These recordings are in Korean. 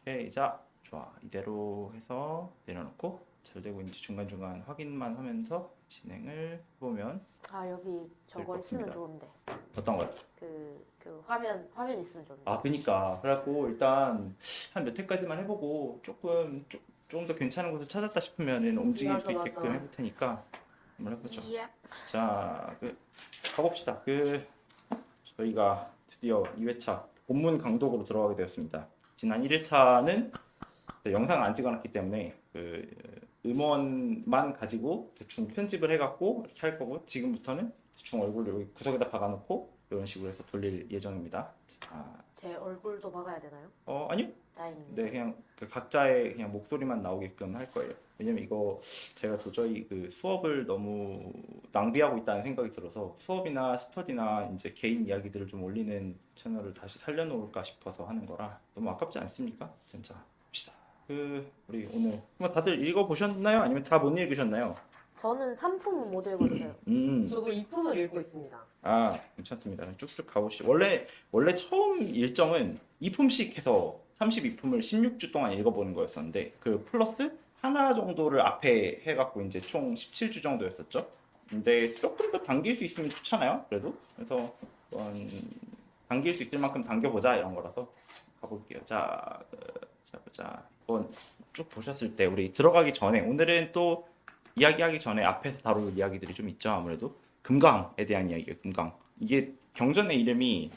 오케이. 자, 좋아. 이대로 해서 내려놓고 잘 되고 있는지 중간중간 확인만 하면서 진행을 해보면 아 여기 될 저거 것 있으면 같습니다. 좋은데 어떤 거요? 그 화면 있으면 좋은데. 아, 그니까. 그래갖고 일단 한 몇 회까지만 해보고 조금 더 괜찮은 곳을 찾았다 싶으면 움직일 수 맞아, 있게끔 맞아. 해볼 테니까 한번 해보죠. 예. 자, 가봅시다. 저희가 드디어 2회차 본문 강독으로 들어가게 되었습니다. 지난 1회차는 영상을 안 찍어놨기 때문에 음원만 가지고 대충 편집을 해갖고 이렇게 할 거고, 지금부터는 대충 얼굴을 여기 구석에다 박아놓고 이런 식으로 해서 돌릴 예정입니다. 자, 제 얼굴도 박아야 되나요? 아니요. 다행입니다. 네, 그냥 각자의 그냥 목소리만 나오게끔 할 거예요. 왜냐면 이거 제가 도저히 수업을 너무 낭비하고 있다는 생각이 들어서 수업이나 스터디나 이제 개인 이야기들을 좀 올리는 채널을 다시 살려놓을까 싶어서 하는 거라 너무 아깝지 않습니까? 진짜 봅시다. 우리 오늘 한번 다들 읽어보셨나요? 아니면 다 못 읽으셨나요? 저는 상품은 못 읽었어요. 저도 이품을 읽고 있습니다. 아, 괜찮습니다. 쭉쭉 가보시죠. 원래 처음 일정은 2품씩 해서 32품을 16주 동안 읽어보는 거였었는데, 그 플러스 하나 정도를 앞에 해갖고 이제 총 17주 정도였었죠. 근데 조금 더 당길 수 있으면 좋잖아요. 그래서 한번 당길 수 있을 만큼 당겨보자 이런 거라서 가볼게요. 자, 자 보자. 한번 쭉 보셨을 때 우리 들어가기 전에 오늘은 또 이야기하기 전에 앞에서 다룰 이야기들이 좀 있죠. 아무래도 금강에 대한 이야기예요. 금강. 이게 경전의 이름이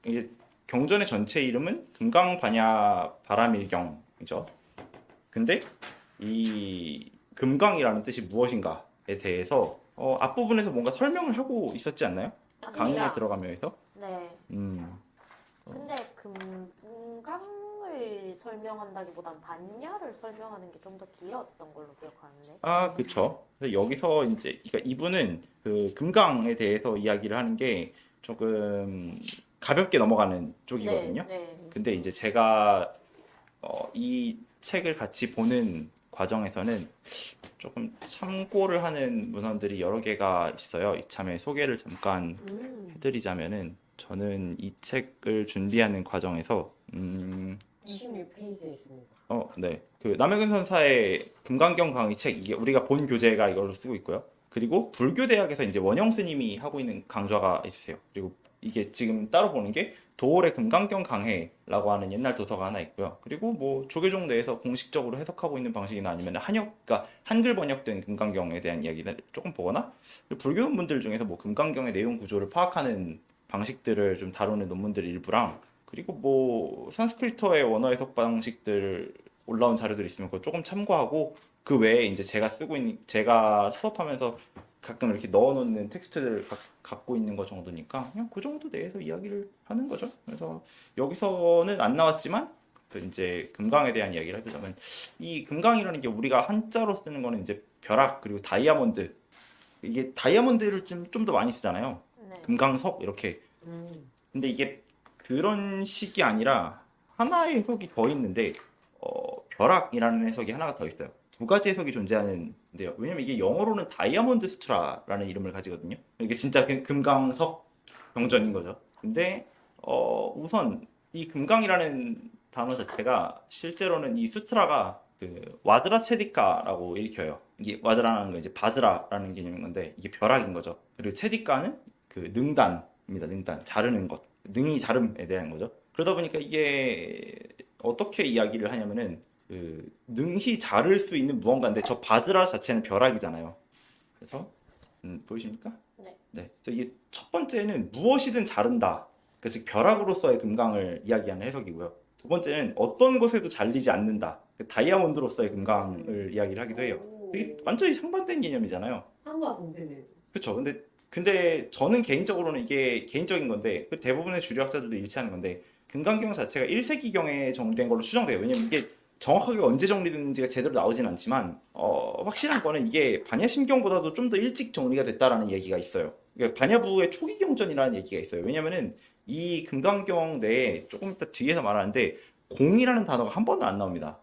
이게 경전의 전체 이름은 금강반야 바라밀경이죠. 근데 이 금강이라는 뜻이 무엇인가에 대해서 앞부분에서 뭔가 설명을 하고 있었지 않나요? 강의에 들어가면서. 네. 근데 금강을 설명한다기보단 반야를 설명하는 게 좀 더 길었던 걸로 기억하는데. 아, 그쵸. 그래서 여기서 이제, 그러니까 이분은 그 금강에 대해서 이야기를 하는 게 조금 가볍게 넘어가는 쪽이거든요. 네. 근데 이제 제가 이 책을 같이 보는 과정에서는 조금 참고를 하는 문헌들이 여러 개가 있어요. 이참에 소개를 잠깐 해드리자면은, 저는 이 책을 준비하는 과정에서 26페이지에 있습니다. 네. 남해근 선사의 금강경 강의 책, 이게 우리가 본 교재가 이걸로 쓰고 있고요. 그리고 불교대학에서 이제 원영 스님이 하고 있는 강좌가 있으세요. 그리고 이게 지금 따로 보는 게 도올의 금강경 강해라고 하는 옛날 도서가 하나 있고요. 그리고 뭐 조계종 내에서 공식적으로 해석하고 있는 방식이나 아니면 그러니까 한글 번역된 금강경에 대한 이야기를 조금 보거나, 불교 논문들 중에서 뭐 금강경의 내용 구조를 파악하는 방식들을 좀 다루는 논문들 일부랑, 그리고 뭐 산스크리트어의 원어 해석 방식들 올라온 자료들 있으면 그거 조금 참고하고, 그 외에 이제 제가 수업하면서 가끔 이렇게 넣어놓는 텍스트를 갖고 있는 거 정도니까 그냥 그 정도 내에서 이야기를 하는 거죠. 그래서 여기서는 안 나왔지만 이제 금강에 대한 이야기를 해보자면, 이 금강이라는 게 우리가 한자로 쓰는 거는 이제 벼락 그리고 다이아몬드, 이게 다이아몬드를 좀 더 많이 쓰잖아요. 네. 금강석 이렇게. 근데 이게 그런 식이 아니라 하나의 해석이 더 있는데, 벼락이라는 해석이 하나가 더 있어요. 두 가지 해석이 존재하는데요. 왜냐면 이게 영어로는 다이아몬드 스트라라는 이름을 가지거든요. 이게 진짜 금강석 경전인 거죠. 근데 우선 이 금강이라는 단어 자체가 실제로는 이 수트라가 와즈라 체디카라고 읽혀요. 이게 와즈라는 거 이제 바즈라라는 개념인 건데, 이게 벼락인 거죠. 그리고 체디카는 능단입니다. 능단, 자르는 것. 능이 자름에 대한 거죠. 그러다 보니까 이게 어떻게 이야기를 하냐면은 능히 자를 수 있는 무언가인데, 저 바즈라 자체는 벼락이잖아요. 그래서 보이십니까? 네. 네. 그래서 이게 첫 번째는 무엇이든 자른다. 그래서 벼락으로서의 금강을 이야기하는 해석이고요. 두 번째는 어떤 것에도 잘리지 않는다. 다이아몬드로서의 금강을 이야기를 하기도 해요. 이게 완전히 상반된 개념이잖아요. 상과 동대는 그렇죠. 근데 저는 개인적으로는 이게 개인적인 건데, 대부분의 주류학자들도 일치하는 건데, 금강경 자체가 1세기경에 정리된 걸로 추정돼요. 왜냐면 이게 정확하게 언제 정리됐는지가 제대로 나오진 않지만, 확실한 거는 이게 반야심경보다도 좀 더 일찍 정리가 됐다라는 얘기가 있어요. 그러니까 반야부의 초기 경전이라는 얘기가 있어요. 왜냐면은 이 금강경 내에 조금 이따 뒤에서 말하는데 공이라는 단어가 한 번도 안 나옵니다.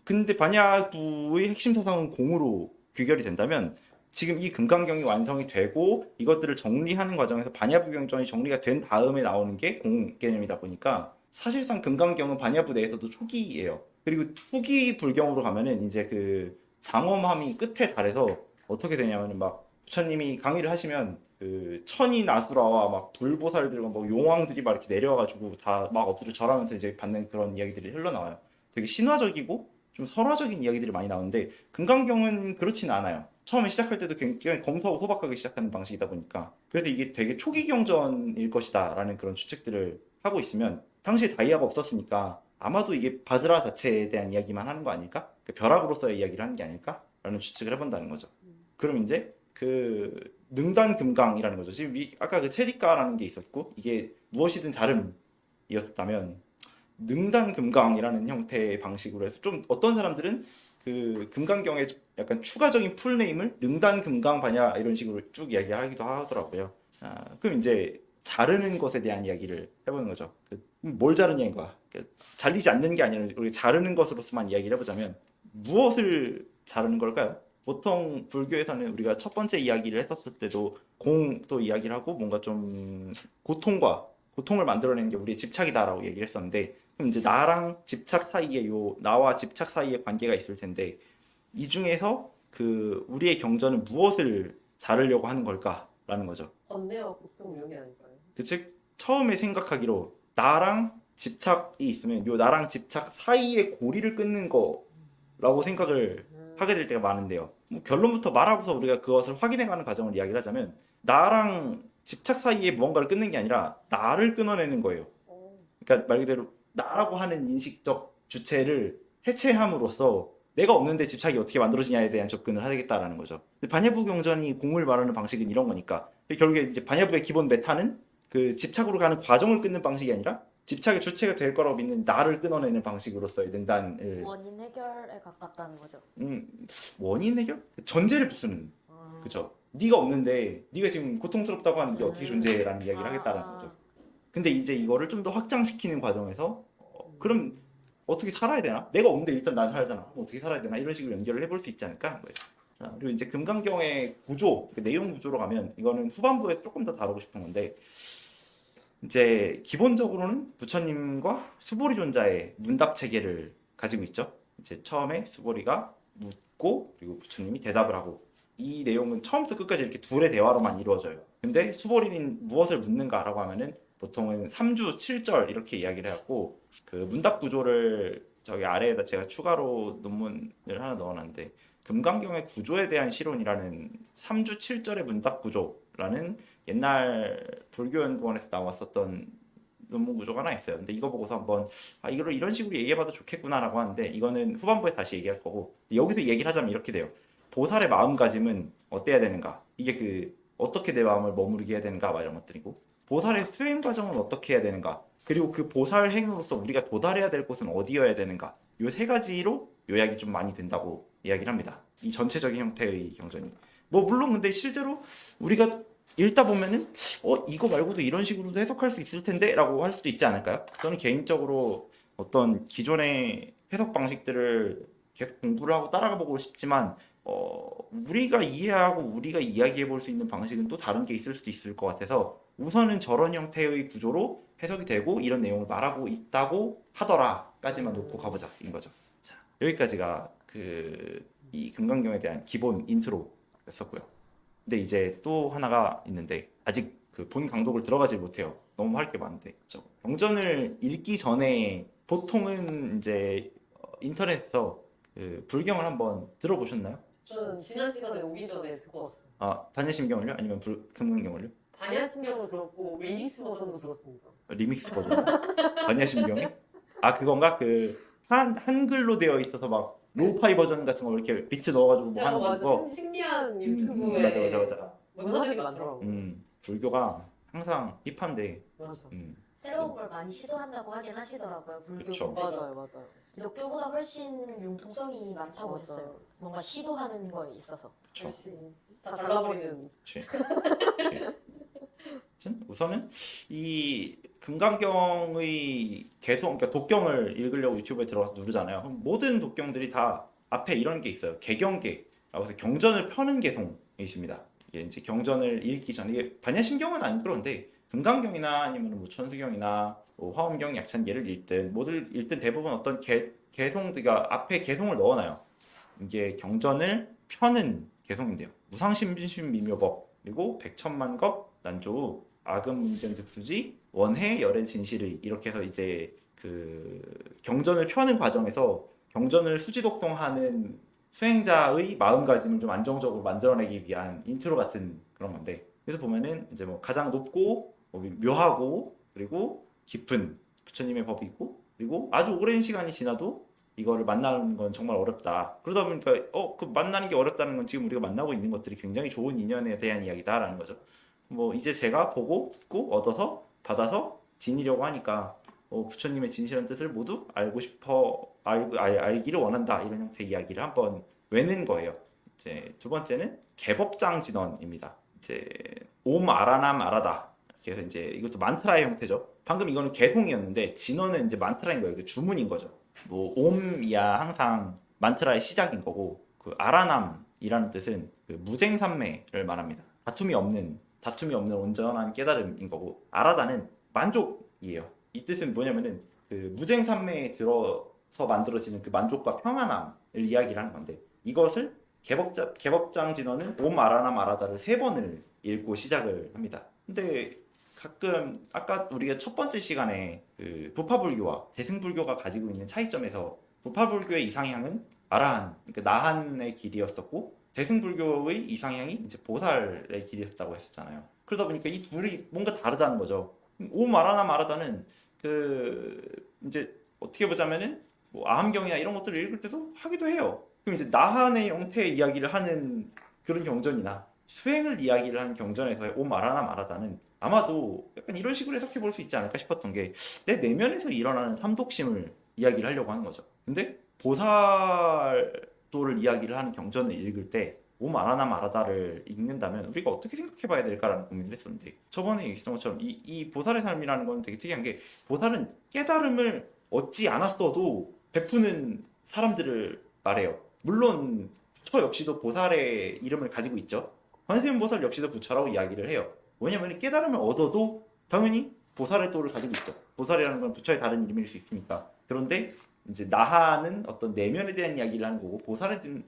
근데 반야부의 핵심 사상은 공으로 귀결이 된다면, 지금 이 금강경이 완성이 되고 이것들을 정리하는 과정에서 반야부 경전이 정리가 된 다음에 나오는 게 공 개념이다 보니까, 사실상 금강경은 반야부 내에서도 초기예요. 그리고 후기 불경으로 가면은 이제 그 장엄함이 끝에 달해서 어떻게 되냐면은 막 부처님이 강의를 하시면 그 천인 아수라와 막 불보살들과 뭐 용왕들이 막 이렇게 내려와가지고 다 막 엎드려 절하면서 이제 받는 그런 이야기들이 흘러나와요. 되게 신화적이고 좀 설화적인 이야기들이 많이 나오는데 금강경은 그렇진 않아요. 처음에 시작할 때도 굉장히 검소하고 소박하게 시작하는 방식이다 보니까 그래서 이게 되게 초기 경전일 것이다라는 그런 추측들을 하고 있으면 당시에 다이아가 없었으니까 아마도 이게 바드라 자체에 대한 이야기만 하는 거 아닐까? 그 벼락으로서의 이야기를 하는 게 아닐까?라는 추측을 해본다는 거죠. 그럼 이제 그 능단금강이라는 거죠. 지금 아까 그 체리카라는 게 있었고 이게 무엇이든 자름이었다면 능단금강이라는 형태의 방식으로 해서 좀 어떤 사람들은 그 금강경의 약간 추가적인 풀네임을 능단금강 반야 이런 식으로 쭉 이야기하기도 하더라고요. 자, 그럼 이제 자르는 것에 대한 이야기를 해보는 거죠. 뭘 자르냐인 거야. 잘리지 않는 게 아니라 우리 자르는 것으로서만 이야기를 해보자면 무엇을 자르는 걸까요? 보통 불교에서는 우리가 첫 번째 이야기를 했었을 때도 공도 이야기를 하고 뭔가 좀 고통을 만들어내는 게 우리의 집착이다라고 얘기를 했었는데 그럼 이제 나랑 집착 사이에 나와 집착 사이에 관계가 있을 텐데 이 중에서 그 우리의 경전은 무엇을 자르려고 하는 걸까라는 거죠. 번뇌와 고통 이런 게 아닐까요? 즉 처음에 생각하기로 나랑 집착이 있으면 요 나랑 집착 사이의 고리를 끊는 거라고 생각을 하게 될 때가 많은데요. 뭐 결론부터 말하고서 우리가 그것을 확인해가는 과정을 이야기를 하자면 나랑 집착 사이에 무언가를 끊는 게 아니라 나를 끊어내는 거예요. 그러니까 말 그대로 나라고 하는 인식적 주체를 해체함으로써 내가 없는데 집착이 어떻게 만들어지냐에 대한 접근을 하겠다라는 거죠. 반야부 경전이 공을 말하는 방식은 이런 거니까 결국에 이제 반야부의 기본 메타는 그 집착으로 가는 과정을 끊는 방식이 아니라 집착의 주체가 될 거라고 믿는 나를 끊어내는 방식으로서의 능단을 원인 해결에 가깝다는 거죠. 원인 해결? 전제를 부수는 그죠. 네가 없는데 네가 지금 고통스럽다고 하는 게 어떻게 존재라는 이야기를 하겠다는 거죠. 근데 이제 이거를 좀 더 확장시키는 과정에서 그럼 어떻게 살아야 되나? 내가 없는데 일단 난 살잖아. 어떻게 살아야 되나? 이런 식으로 연결을 해볼 수 있지 않을까 하는 거예요. 자, 그리고 이제 금강경의 구조, 그 내용 구조로 가면 이거는 후반부에 조금 더 다루고 싶은 건데 이제 기본적으로는 부처님과 수보리 존자의 문답 체계를 가지고 있죠. 이제 처음에 수보리가 묻고 그리고 부처님이 대답을 하고 이 내용은 처음부터 끝까지 이렇게 둘의 대화로만 이루어져요. 근데 수보리는 무엇을 묻는가라고 하면은 보통은 3주 7절 이렇게 이야기를 해갖고 그 문답 구조를 저기 아래에다 제가 추가로 논문을 하나 넣어놨는데 금강경의 구조에 대한 실론이라는 3주 7절의 문답 구조라는 옛날 불교연구원에서 나왔었던 논문 구조가 하나 있어요. 근데 이거 보고서 한번 이걸 이런 식으로 얘기해봐도 좋겠구나라고 하는데 이거는 후반부에 다시 얘기할 거고 여기서 얘기를 하자면 이렇게 돼요. 보살의 마음가짐은 어때야 되는가? 이게 그 어떻게 내 마음을 머무르게 해야 되는가? 막 이런 것들이고 보살의 수행 과정은 어떻게 해야 되는가? 그리고 그 보살 행으로서 우리가 도달해야 될 곳은 어디여야 되는가? 요 세 가지로 요약이 좀 많이 된다고 이야기를 합니다. 이 전체적인 형태의 경전이. 뭐 물론 근데 실제로 우리가 읽다 보면은 이거 말고도 이런 식으로도 해석할 수 있을 텐데라고 할 수도 있지 않을까요? 저는 개인적으로 어떤 기존의 해석 방식들을 계속 공부를 하고 따라가 보고 싶지만 우리가 이해하고 우리가 이야기해 볼 수 있는 방식은 또 다른 게 있을 수도 있을 것 같아서 우선은 저런 형태의 구조로 해석이 되고 이런 내용을 말하고 있다고 하더라까지만 놓고 가보자 인 거죠. 자, 여기까지가 이 금강경에 대한 기본 인트로였었고요. 근데 이제 또 하나가 있는데 아직 그 본 강독을 들어가지 못해요. 너무 할 게 많은데. 그렇죠? 경전을 읽기 전에 보통은 이제 인터넷에서 그 불경을 한번 들어보셨나요? 저는 지난 시간에 오기 전에 듣고 왔어요. 반야심경을요? 아니면 금강경을요? 반야심경도 들었고 릴리스 버전도 들었습니다. 리믹스 버전. 반야심경이? 그건가? 한글로 되어 있어서 막 로우파이 버전 같은 거 이렇게 비트 넣어가지고 뭐 하는 맞아. 거. 신기한 유튜브에 맞아. 문화들이 많더라고요. 불교가 항상 힙한데. 맞아. 새로운 걸 많이 시도한다고 하긴 하시더라고요. 그쵸. 불교도. 맞아요. 기독교보다 훨씬 융통성이 많다고 했어요. 뭔가 시도하는 거에 있어서. 그쵸. 역시 다 잘라버리는. 그치. 우선은 이 금강경의 그러니까 독경을 읽으려고 유튜브에 들어가서 누르잖아요. 그럼 모든 독경들이 다 앞에 이런 게 있어요. 개경계라고 해서 경전을 펴는 개송이 있습니다. 이게 이제 경전을 읽기 전에 이게 반야심경은 안 그런데 금강경이나 아니면 뭐 천수경이나 뭐 화엄경, 약찬계를 읽든 뭐를 읽든 대부분 어떤 개송들가 앞에 개송을 넣어놔요. 이게 경전을 펴는 개송인데요. 무상신신미묘법 그리고 백천만겁 난조우 아금문전득수지 원해 열의 진실의 이렇게 해서 이제 그 경전을 펴는 과정에서 경전을 수지독송하는 수행자의 마음가짐을 좀 안정적으로 만들어내기 위한 인트로 같은 그런 건데 그래서 보면은 이제 뭐 가장 높고 뭐 묘하고 그리고 깊은 부처님의 법이 있고 그리고 아주 오랜 시간이 지나도 이거를 만나는 건 정말 어렵다. 그러다 보니까 그 만나는 게 어렵다는 건 지금 우리가 만나고 있는 것들이 굉장히 좋은 인연에 대한 이야기다라는 거죠. 뭐 이제 제가 보고 듣고 얻어서 받아서 지니려고 하니까 부처님의 진실한 뜻을 모두 알고 싶어 알기를 원한다 이런 형태의 이야기를 한번 외는 거예요. 이제 두 번째는 개법장 진언입니다. 이제 옴 아라남 아라다. 그래서 이제 이것도 만트라의 형태죠. 방금 이거는 개송이었는데 진언은 이제 만트라인 거예요. 그 주문인 거죠. 뭐 옴이야 항상 만트라의 시작인 거고 그 아라남이라는 뜻은 그 무쟁삼매를 말합니다. 다툼이 없는 온전한 깨달음인 거고 아라다는 만족이에요. 이 뜻은 뭐냐면은 그 무쟁삼매에 들어서 만들어지는 그 만족과 평안함을 이야기를 하는 건데 이것을 개법장 진언은 옴 아라남 아라다를 3번을 읽고 시작을 합니다. 근데 가끔 아까 우리가 첫 번째 시간에 그 부파불교와 대승불교가 가지고 있는 차이점에서 부파불교의 이상향은 아라한, 그러니까 나한의 길이었었고 대승불교의 이상향이 이제 보살의 길이었다고 했었잖아요. 그러다 보니까 이 둘이 뭔가 다르다는 거죠. 옴 아라나 마라다는 그 이제 어떻게 보자면은 뭐 아함경이나 이런 것들을 읽을 때도 하기도 해요. 그럼 이제 나한의 형태의 이야기를 하는 그런 경전이나 수행을 이야기를 하는 경전에서의 옴 아라나 마라다는 아마도 약간 이런 식으로 해석해 볼 수 있지 않을까 싶었던 게 내 내면에서 일어나는 삼독심을 이야기를 하려고 하는 거죠. 근데 보살도를 이야기를 하는 경전을 읽을 때 옴 아라나 마라다를 읽는다면 우리가 어떻게 생각해 봐야 될까라는 고민을 했었는데 저번에 얘기했던 것처럼 이 보살의 삶이라는 건 되게 특이한 게 보살은 깨달음을 얻지 않았어도 베푸는 사람들을 말해요. 물론 부처 역시도 보살의 이름을 가지고 있죠. 관세음 보살 역시도 부처라고 이야기를 해요. 왜냐면 깨달음을 얻어도 당연히 보살의 도를 가지고 있죠. 보살이라는 건 부처의 다른 이름일 수 있으니까. 그런데 이제 나하는 어떤 내면에 대한 이야기를 하는 거고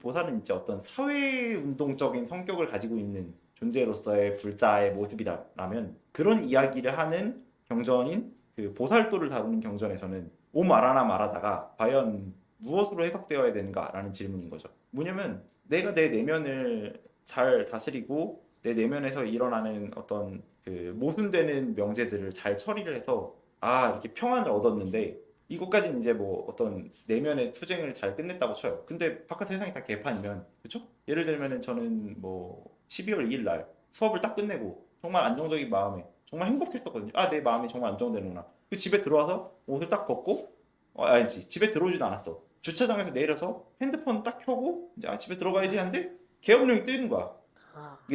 보살은 이제 어떤 사회운동적인 성격을 가지고 있는 존재로서의 불자의 모습이다라면 그런 이야기를 하는 경전인 그 보살도를 다루는 경전에서는 옴 아라나 마라다가 과연 무엇으로 해석되어야 되는가라는 질문인 거죠. 뭐냐면 내가 내 내면을 잘 다스리고 내 내면에서 일어나는 어떤 그 모순되는 명제들을 잘 처리를 해서 이렇게 평안을 얻었는데 이것까지는 이제 뭐 어떤 내면의 투쟁을 잘 끝냈다고 쳐요. 근데 바깥 세상이 다 개판이면 그렇죠? 예를 들면은 저는 뭐 12월 2일 날 수업을 딱 끝내고 정말 안정적인 마음에 정말 행복했었거든요. 내 마음이 정말 안정되는구나. 그 집에 들어와서 옷을 딱 벗고 아니지 집에 들어오지도 않았어. 주차장에서 내려서 핸드폰 딱 켜고 이제 집에 들어가야지 하는데 계엄령이 뜨는 거야.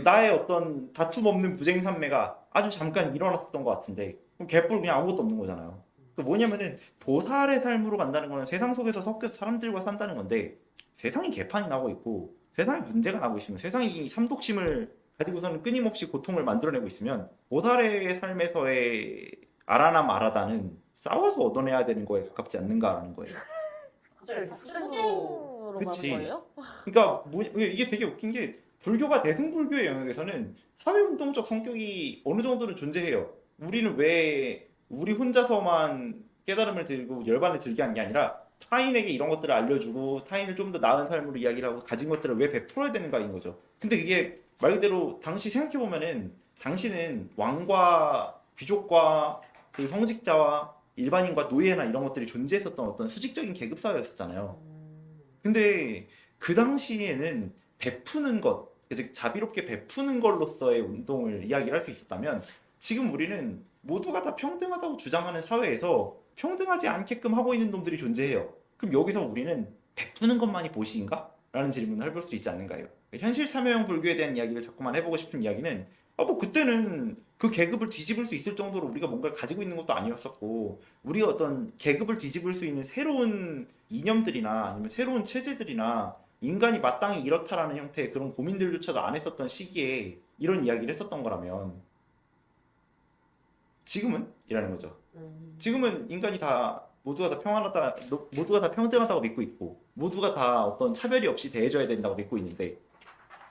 나의 어떤 다툼 없는 부쟁삼매가 아주 잠깐 일어났었던 것 같은데 그럼 개뿔 그냥 아무것도 없는 거잖아요. 그 뭐냐면은 보살의 삶으로 간다는 거는 세상 속에서 섞여서 사람들과 산다는 건데 세상이 개판이 나고 있고 세상에 문제가 나고 있으면 세상이 삼독심을 가지고서는 끊임없이 고통을 만들어내고 있으면 보살의 삶에서의 아라나 마라다는 싸워서 얻어내야 되는 거에 가깝지 않는가라는 거예요. 갑자기 학생으로 투쟁으로 가는 그치. 거예요? 그러니까 이게 되게 웃긴 게 불교가 대승불교의 영역에서는 사회운동적 성격이 어느 정도는 존재해요. 우리는 왜 우리 혼자서만 깨달음을 들고 열반을 들게 한 게 아니라 타인에게 이런 것들을 알려주고 타인을 좀 더 나은 삶으로 이야기를 하고 가진 것들을 왜 베풀어야 되는가인 거죠. 근데 이게 말 그대로 당시 생각해보면은 당시는 왕과 귀족과 그 성직자와 일반인과 노예나 이런 것들이 존재했었던 어떤 수직적인 계급 사회였었잖아요. 근데 그 당시에는 베푸는 것, 즉 자비롭게 베푸는 걸로서의 운동을 이야기를 할 수 있었다면 지금 우리는 모두가 다 평등하다고 주장하는 사회에서 평등하지 않게끔 하고 있는 놈들이 존재해요. 그럼 여기서 우리는 베푸는 것만이 보시인가? 라는 질문을 해볼 수 있지 않는가요? 현실 참여형 불교에 대한 이야기를 자꾸만 해보고 싶은 이야기는 뭐 그때는 그 계급을 뒤집을 수 있을 정도로 우리가 뭔가를 가지고 있는 것도 아니었었고 우리가 어떤 계급을 뒤집을 수 있는 새로운 이념들이나 아니면 새로운 체제들이나 인간이 마땅히 이렇다라는 형태의 그런 고민들조차도 안 했었던 시기에 이런 이야기를 했었던 거라면 지금은? 이라는 거죠. 음. 지금은 인간이 다 모두가 다 평안하다, 모두가 다 평등하다고 믿고 있고 모두가 다 어떤 차별이 없이 대해줘야 된다고 믿고 있는데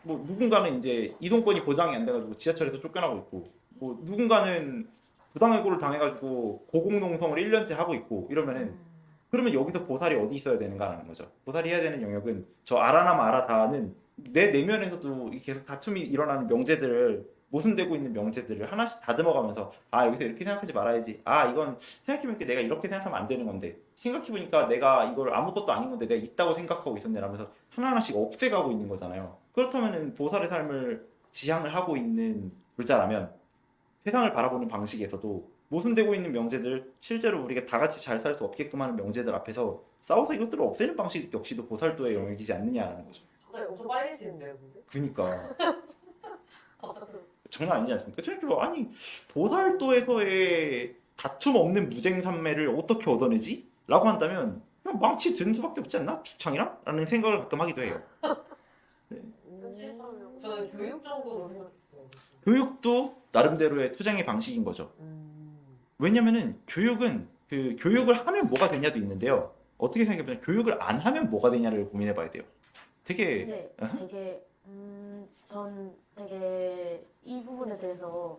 뭐 누군가는 이제 이동권이 보장이 안 돼가지고 지하철에서 쫓겨나고 있고 뭐 누군가는 부당해고를 당해가지고 고공농성을 1년째 하고 있고 이러면은 그러면 여기서 보살이 어디 있어야 되는가라는 거죠. 보살이 해야 되는 영역은 저 알아나 말아다는 내 내면에서도 계속 다툼이 일어나는 명제들을 모순되고 있는 명제들을 하나씩 다듬어가면서 아 여기서 이렇게 생각하지 말아야지 아 이건 생각해보니까 내가 이렇게 생각하면 안 되는 건데 생각해보니까 내가 이걸 아무것도 아닌 건데 내가 있다고 생각하고 있었네 라면서 하나하나씩 없애가고 있는 거잖아요. 그렇다면은 보살의 삶을 지향을 하고 있는 불자라면 세상을 바라보는 방식에서도 모순되고 있는 명제들 실제로 우리가 다 같이 잘 살 수 없게끔 하는 명제들 앞에서 싸워서 이것들을 없애는 방식 역시도 보살도의 영역이지 않느냐라는 거죠. 갑자기 엄청 빨개지는데요, 근데? 그니까 갑자기. 장난 아니지 않습니까? 생각해봐 아니 보살도에서의 다툼 없는 무쟁삼매를 어떻게 얻어내지? 라고 한다면 그냥 망치 드는 수밖에 없지 않나? 죽창이랑? 라는 생각을 가끔 하기도 해요. 현실적으로. 저는 교육적으로 생각했어요. 교육도 나름대로의 투쟁의 방식인 거죠. 왜냐면은 교육은 그 교육을 하면 뭐가 되냐도 있는데요. 어떻게 생각해보면 교육을 안 하면 뭐가 되냐를 고민해봐야 돼요. 되게 근데 되게 전 되게 이 부분에 대해서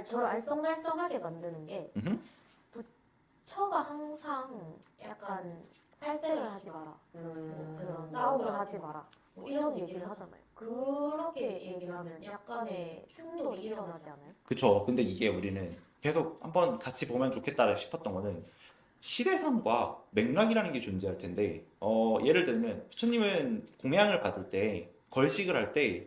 저를 알쏭달쏭하게 만드는 게 음흠. 부처가 항상 약간 살세를 하지 마라, 그런 싸움을 하지 마라 뭐 이런 얘기를 하잖아요. 그렇게 얘기하면 약간의 충돌이 일어나지 않아요? 그쵸. 근데 이게 우리는 계속 한번 같이 보면 좋겠다 싶었던 거는 시대상과 맥락이라는 게 존재할 텐데 예를 들면 부처님은 공양을 받을 때 걸식을 할 때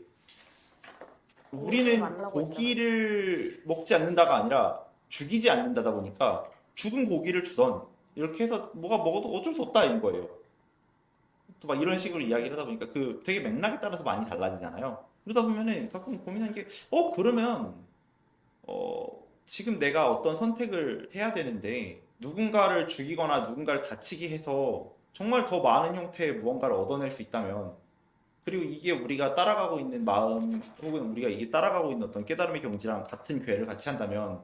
우리는 말라고 고기를 먹지 않는다가 아니라 죽이지 않는다다 보니까 죽은 고기를 주던 이렇게 해서 뭐가 먹어도 어쩔 수 없다 인 거예요. 또 막 이런 식으로 이야기를 하다 보니까 그 되게 맥락에 따라서 많이 달라지잖아요. 그러다 보면은 가끔 고민하는 게 그러면 지금 내가 어떤 선택을 해야 되는데 누군가를 죽이거나 누군가를 다치게 해서 정말 더 많은 형태의 무언가를 얻어낼 수 있다면 그리고 이게 우리가 따라가고 있는 마음 혹은 우리가 이게 따라가고 있는 어떤 깨달음의 경지랑 같은 궤를 같이 한다면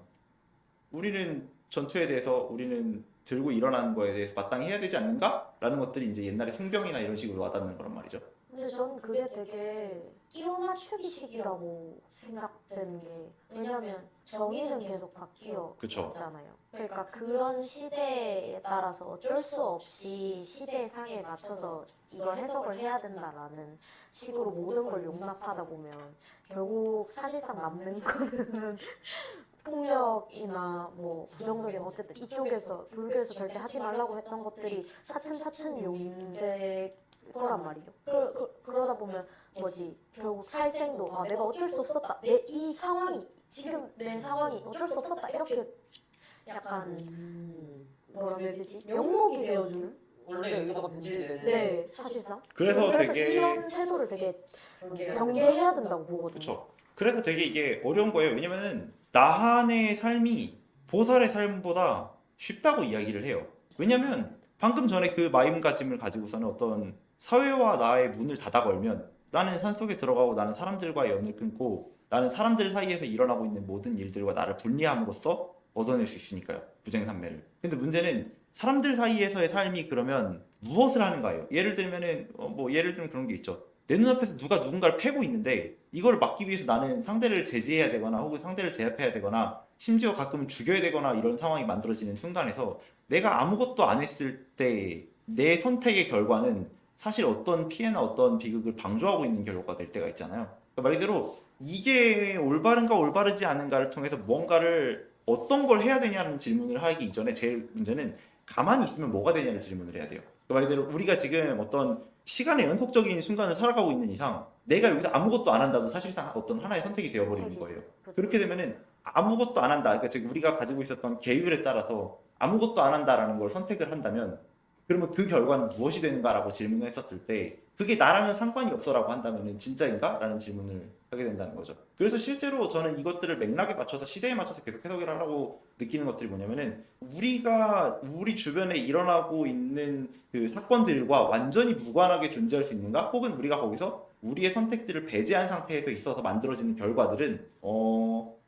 우리는 전투에 대해서 우리는 들고 일어나는 거에 대해서 마땅히 해야 되지 않는가? 라는 것들이 이제 옛날에 숭병이나 이런 식으로 와닿는 거란 말이죠. 근데 전 그게 되게 끼워 맞추기식이라고 생각되는 게 왜냐면 정의는 계속 바뀌어 그쵸. 있잖아요. 그러니까 그런 시대에 따라서 어쩔 수 없이 시대상에 맞춰서 이걸 해석을 해야 된다라는 식으로 모든 걸 용납하다 보면 결국 사실상 남는 거는 폭력이나 뭐 부정적인 어쨌든 이쪽에서 불교에서 절대 하지 말라고 했던 것들이 차츰차츰 용인될 거란 말이죠. 그러다 보면 뭐지 결국 살생도 내가 어쩔 수 없었다. 이 상황이 지금 내 상황이 어쩔 수 없었다. 이렇게 약간 뭐라고 해야 되지? 명목이 되어주는? 원래 여기다가 변질이 되는. 네, 사실상. 그래서 되게 이런 태도를 되게 경계해야 된다고 보거든요. 그쵸. 그래서 되게 이게 어려운 거예요. 왜냐면은 나한의 삶이 보살의 삶보다 쉽다고 이야기를 해요. 왜냐면 방금 전에 그 마음가짐을 가지고서는 어떤 사회와 나의 문을 닫아 걸면 나는 산속에 들어가고 나는 사람들과의 연을 끊고 나는 사람들 사이에서 일어나고 있는 모든 일들과 나를 분리함으로써 얻어낼 수 있으니까요. 부쟁삼매를. 근데 문제는 사람들 사이에서의 삶이 그러면 무엇을 하는가예요. 예를 들면은 예를 들면 그런 게 있죠. 내 눈앞에서 누가 누군가를 패고 있는데 이걸 막기 위해서 나는 상대를 제지해야 되거나 혹은 상대를 제압해야 되거나 심지어 가끔은 죽여야 되거나 이런 상황이 만들어지는 순간에서 내가 아무것도 안 했을 때 내 선택의 결과는 사실 어떤 피해나 어떤 비극을 방조하고 있는 결과가 될 때가 있잖아요. 그러니까 말 그대로 이게 올바른가 올바르지 않은가를 통해서 뭔가를 어떤 걸 해야 되냐는 질문을 하기 이전에 제일 문제는 가만히 있으면 뭐가 되냐를 질문을 해야 돼요. 그러니까 말 그대로 우리가 지금 어떤 시간의 연속적인 순간을 살아가고 있는 이상 내가 여기서 아무것도 안 한다도 사실상 어떤 하나의 선택이 되어버리는 거예요. 그렇게 되면은 아무것도 안 한다. 그러니까 지금 우리가 가지고 있었던 계율에 따라서 아무것도 안 한다라는 걸 선택을 한다면 그러면 그 결과는 무엇이 되는가라고 질문을 했었을 때 그게 나랑은 상관이 없어라고 한다면 진짜인가? 라는 질문을 하게 된다는 거죠. 그래서 실제로 저는 이것들을 맥락에 맞춰서 시대에 맞춰서 계속 해석을 하라고 느끼는 것들이 뭐냐면은 우리가 우리 주변에 일어나고 있는 그 사건들과 완전히 무관하게 존재할 수 있는가? 혹은 우리가 거기서 우리의 선택들을 배제한 상태에서 있어서 만들어지는 결과들은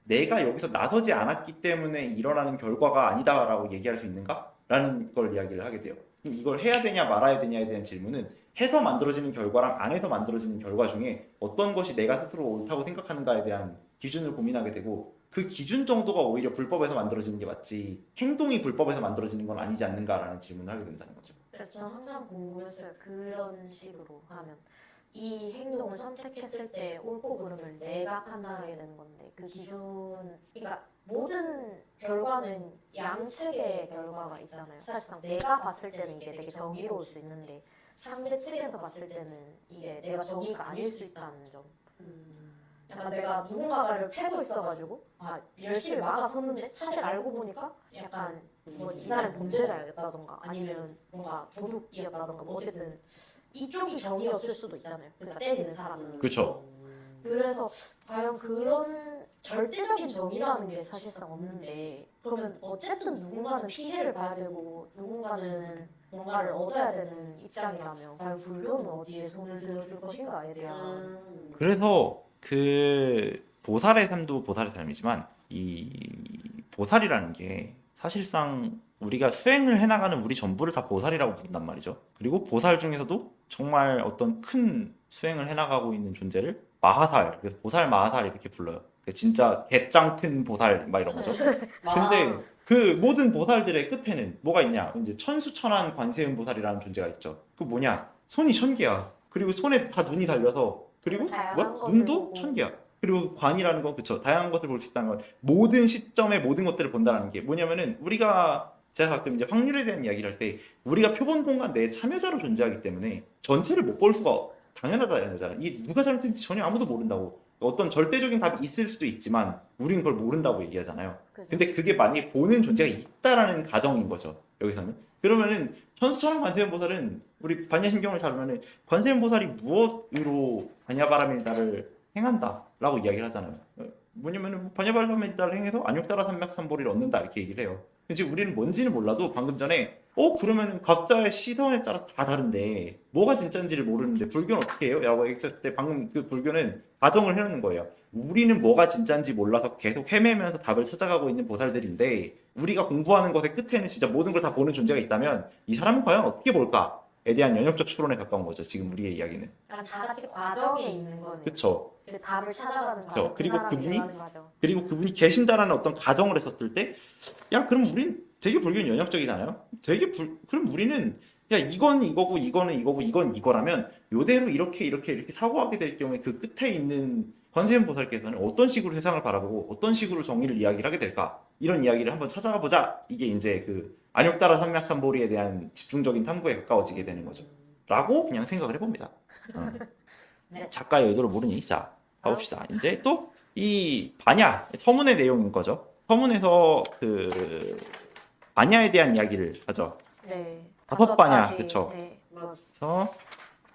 내가 여기서 나서지 않았기 때문에 일어나는 결과가 아니다라고 얘기할 수 있는가? 라는 걸 이야기를 하게 돼요. 그럼 이걸 해야 되냐 말아야 되냐에 대한 질문은 해서 만들어지는 결과랑 안 해서 만들어지는 결과 중에 어떤 것이 내가 스스로 옳다고 생각하는가에 대한 기준을 고민하게 되고 그 기준 정도가 오히려 불법에서 만들어지는 게 맞지 행동이 불법에서 만들어지는 건 아니지 않는가라는 질문을 하게 된다는 거죠. 그래서 저는 항상 궁금했어요. 그런 식으로 하면 이 행동을 선택했을 때 옳고 그름을 내가 판단하게 되는 건데 그 기준, 그러니까 모든 결과는 양측의 결과가 있잖아요. 사실상 내가 봤을 때는 이게 되게 정의로울 수 있는데 상대 측에서 봤을 때는 이게 내가 정의가 아닐 수 있다는 점. 약간 내가 누군가를 패고 있어가지고 열심히 막아섰는데 사실 알고 보니까 약간 뭐지 이 사람이 범죄자였다던가 아니면 뭔가 도둑이었다던가 뭐 어쨌든 이쪽이 정의였을 수도 있잖아요. 그러니까 때리는 사람은. 그렇죠. 그래서 과연 그런 절대적인 정의라는 게 사실상 없는데 그러면 어쨌든 누군가는 피해를 봐야 되고 누군가는 뭔가를 얻어야 되는 입장이라면 과연 불교는 어디에 손을 들어줄 것인가에 대한 그래서 그 보살의 삶도 보살의 삶이지만 이 보살이라는 게 사실상 우리가 수행을 해나가는 우리 전부를 다 보살이라고 부른단 말이죠. 그리고 보살 중에서도 정말 어떤 큰 수행을 해나가고 있는 존재를 마하살, 그래서 보살 마하살 이렇게 불러요. 진짜 개짱 큰 보살 막 이런 거죠. 근데 그 모든 보살들의 끝에는 뭐가 있냐? 이제 천수천한 관세음 보살이라는 존재가 있죠. 그 뭐냐? 손이 1000개야. 그리고 손에 다 눈이 달려서 그리고 다양한 것을 눈도 보고. 1000개야. 그리고 관이라는 건 그쵸. 다양한 것을 볼 수 있다는 건 모든 시점에 모든 것들을 본다는 게 뭐냐면은 우리가 제가 가끔 이제 확률에 대한 이야기를 할 때 우리가 표본 공간 내에 참여자로 존재하기 때문에 전체를 못 볼 수가 당연하다는 거잖아. 이게 누가 잘못했는지 전혀 아무도 모른다고. 어떤 절대적인 답이 있을 수도 있지만 우리는 그걸 모른다고 얘기하잖아요. 그죠? 근데 그게 만약에 보는 존재가 있다라는 가정인 거죠. 여기서는. 그러면은 천수천왕 관세음보살은 우리 반야심경을 잡으면은 관세음보살이 무엇으로 반야바라밀다를 행한다라고 이야기를 하잖아요. 뭐냐면은 반야바라밀다를 행해서 안욕따라 삼맥삼보리를 얻는다 이렇게 얘기를 해요. 근데 지금 우리는 뭔지는 몰라도 방금 전에 그러면 각자의 시선에 따라 다 다른데 뭐가 진짜인지를 모르는데 불교는 어떻게 해요? 라고 얘기했을 때 방금 그 불교는 가정을 해놓는 거예요. 우리는 뭐가 진짜인지 몰라서 계속 헤매면서 답을 찾아가고 있는 보살들인데 우리가 공부하는 것의 끝에는 진짜 모든 걸 다 보는 존재가 있다면 이 사람은 과연 어떻게 볼까에 대한 연역적 추론에 가까운 거죠. 지금 우리의 이야기는. 약간 다 같이 과정에 있는 거네. 그쵸. 그 답을 찾아가는 그쵸. 과정. 그리고 사람이 그분이 일어나는 과정. 그리고 그분이 계신다라는 어떤 가정을 했었을 때, 야, 그럼 우린 되게 불교는 연역적이잖아요? 그럼 우리는, 야, 이건 이거고, 이거는 이거고, 이건 이거라면, 요대로 이렇게 사고하게 될 경우에 그 끝에 있는 관세음 보살께서는 어떤 식으로 세상을 바라보고, 어떤 식으로 정의를 이야기를 하게 될까? 이런 이야기를 한번 찾아가 보자. 이게 이제 그, 안욕따라 삼맥삼보리에 대한 집중적인 탐구에 가까워지게 되는 거죠. 라고 그냥 생각을 해봅니다. 네. 작가의 의도를 모르니, 자, 가봅시다. 이제 또, 이 반야, 서문의 내용인 거죠. 서문에서 그 반야에 대한 이야기를 하죠. 네. 다섯 반야, 가지. 그쵸. 네. 그래서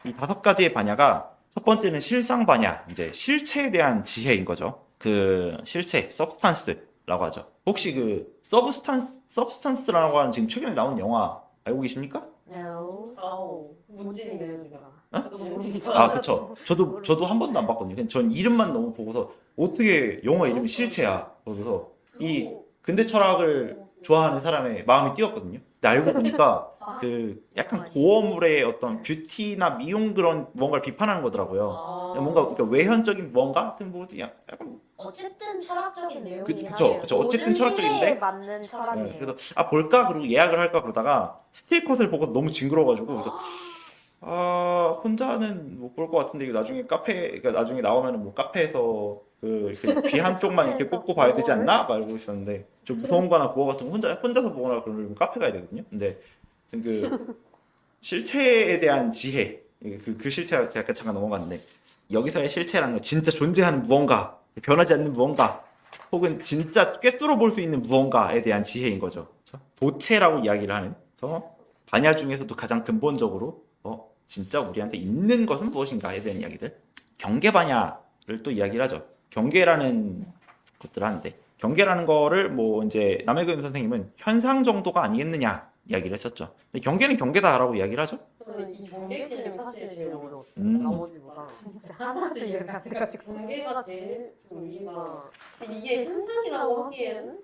이 5가지의 반야가 첫 번째는 실상 반야, 이제 실체에 대한 지혜인 거죠. 그 실체, 서브스탄스라고 하죠. 혹시 그 서브스탄스라고 하는 지금 최근에 나온 영화 알고 계십니까? No. 아우, 문진이네요, 제가. 어? 저도 모르겠어요. 아, 그쵸. 저도 한 번도 안 봤거든요. 그냥 전 이름만 너무 보고서 어떻게 영화 이름이 실체야. 그래서 이 근대 철학을 좋아하는 사람의 마음이 뛰었거든요. 근데 알고 보니까 그 약간 고어물의 어떤 뷰티나 미용 그런 무언가를 비판하는 거더라고요. 그냥 뭔가 그러니까 외현적인 무언가 같은 부분이 약간 어쨌든 철학적인 내용이긴 그쵸, 하네요. 그쵸. 어쨌든 모든 철학적인데. 시대에 맞는 철학이에요. 네, 그래서 볼까 그러고 예약을 할까 그러다가 스틸컷을 보고 너무 징그러워가지고 그래서 혼자는 못 볼 것 같은데 이거 나중에 그러니까 나중에 나오면은 뭐 카페에서 그 이렇게 귀 한쪽만 이렇게 꽂고 봐야 되지 않나? 말고 있었는데 좀 무서운 거나 그거 같은 거 혼자서 보거나 그러면 카페 가야 되거든요. 근데 하여튼 그 실체에 대한 지혜 그 실체가 약간 잠깐 넘어갔는데 여기서의 실체라는 건 진짜 존재하는 무언가 변하지 않는 무언가 혹은 진짜 꿰뚫어 볼 수 있는 무언가에 대한 지혜인 거죠. 도체라고 이야기를 하는 그래서 반야 중에서도 가장 근본적으로 진짜 우리한테 있는 것은 무엇인가에 대한 이야기들 경계반야를 또 이야기를 하죠. 경계라는 것들을 하는데 경계라는 거를 뭐 이제 남해근 선생님은 현상 정도가 아니겠느냐 이야기를 했었죠. 근데 경계는 경계다라고 이야기를 하죠. 저는 이 경계 개념이 사실 제일 어려웠어요. 나머지보다. 진짜 하나도 이해가 안 돼가지고. 경계가 제일 좀 이해가. 근데 이게 현상이라고 하기에는